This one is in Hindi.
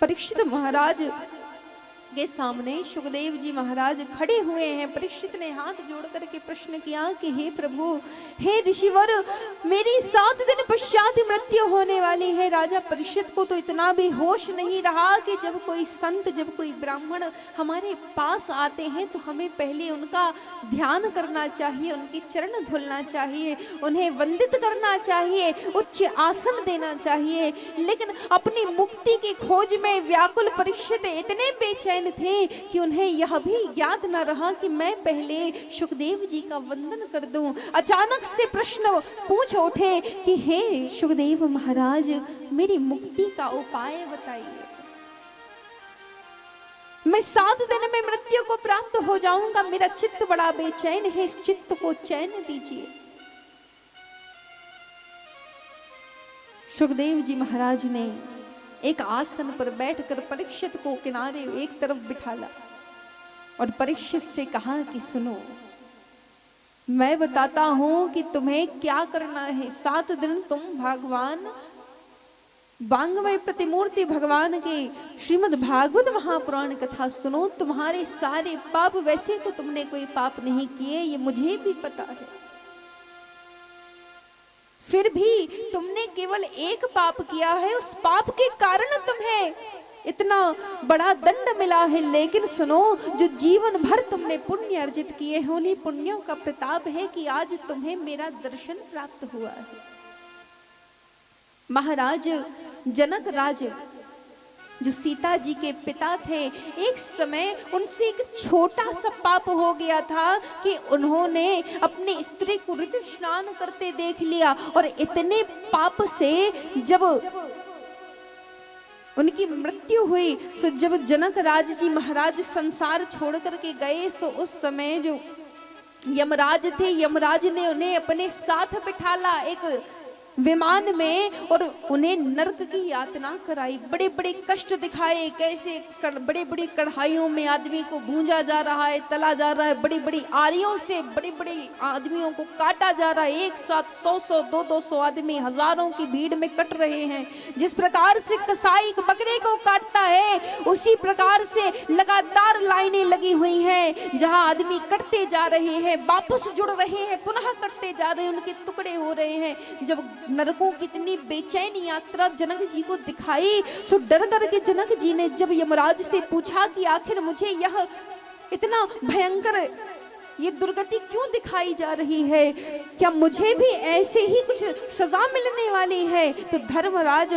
परीक्षित महाराज के सामने सुखदेव जी महाराज खड़े हुए हैं। परीक्षित ने हाथ जोड़ करके प्रश्न किया कि हे प्रभु, हे ऋषिवर, मेरी 7 दिन पश्चात मृत्यु होने वाली है। राजा परीक्षित को तो इतना भी होश नहीं रहा कि जब कोई संत, जब कोई ब्राह्मण हमारे पास आते हैं तो हमें पहले उनका ध्यान करना चाहिए, उनके चरण धुलना चाहिए, उन्हें वंदित करना चाहिए, उच्च आसन देना चाहिए। लेकिन अपनी मुक्ति की खोज में व्याकुल परीक्षित इतने बेचैन थे कि उन्हें यह भी ज्ञात न रहा कि मैं पहले सुखदेव जी का वंदन कर दूं। अचानक से प्रश्न पूछ उठे कि हे सुखदेव महाराज, मेरी मुक्ति का उपाय बताइए। मैं 7 दिन में मृत्यु को प्राप्त हो जाऊंगा, मेरा चित्त बड़ा बेचैन है, इस चित्त को चैन दीजिए। सुखदेव जी महाराज ने एक आसन पर बैठकर परीक्षित को किनारे एक तरफ बिठाला और परीक्षित से कहा कि सुनो, मैं बताता हूं कि तुम्हें क्या करना है। 7 दिन तुम भगवान वांगमय प्रतिमूर्ति भगवान के श्रीमद् भागवत महापुराण कथा सुनो। तुम्हारे सारे पाप, वैसे तो तुमने कोई पाप नहीं किए, ये मुझे भी पता है, फिर भी तुमने केवल एक पाप किया है, उस पाप के कारण तुम्हें इतना बड़ा दंड मिला है। लेकिन सुनो, जो जीवन भर तुमने पुण्य अर्जित किए हैं, उन्हीं पुण्यों का प्रताप है कि आज तुम्हें मेरा दर्शन प्राप्त हुआ है। महाराज जनक राज, जो सीता जी के पिता थे, एक समय उनसे एक छोटा सा पाप हो गया था कि उन्होंने अपनी स्त्री को ऋतु स्नान करते देख लिया। और इतने पाप से जब उनकी मृत्यु हुई, सो जब जनक राज जी महाराज संसार छोड़ करके गए, सो उस समय जो यमराज थे, यमराज ने उन्हें अपने साथ बिठाला एक विमान में और उन्हें नरक की यातना कराई, बड़े बड़े कष्ट दिखाए, कैसे बड़े बड़ी कढ़ाइयों में आदमी को भूंजा जा रहा है, तला जा रहा है, बड़ी बड़ी आरियों से बड़े बड़े आदमियों को काटा जा रहा है। एक साथ 100-100, 200-200 आदमी हजारों की भीड़ में कट रहे हैं। जिस प्रकार से कसाई बकरे को काटता है, उसी प्रकार से लगातार लाइनें लगी हुई हैं, जहां आदमी कटते जा रहे हैं, वापस जुड़ रहे हैं, पुनः कटते जा रहे हैं, उनके टुकड़े हो रहे हैं। जब नरकों की इतनी बेचैन यात्रा जनक जी को दिखाई, सो डर करके जनक जी ने जब यमराज से पूछा कि आखिर मुझे यह इतना भयंकर ये दुर्गति क्यों दिखाई जा रही है, क्या मुझे भी ऐसे ही कुछ सजा मिलने वाली है? तो धर्मराज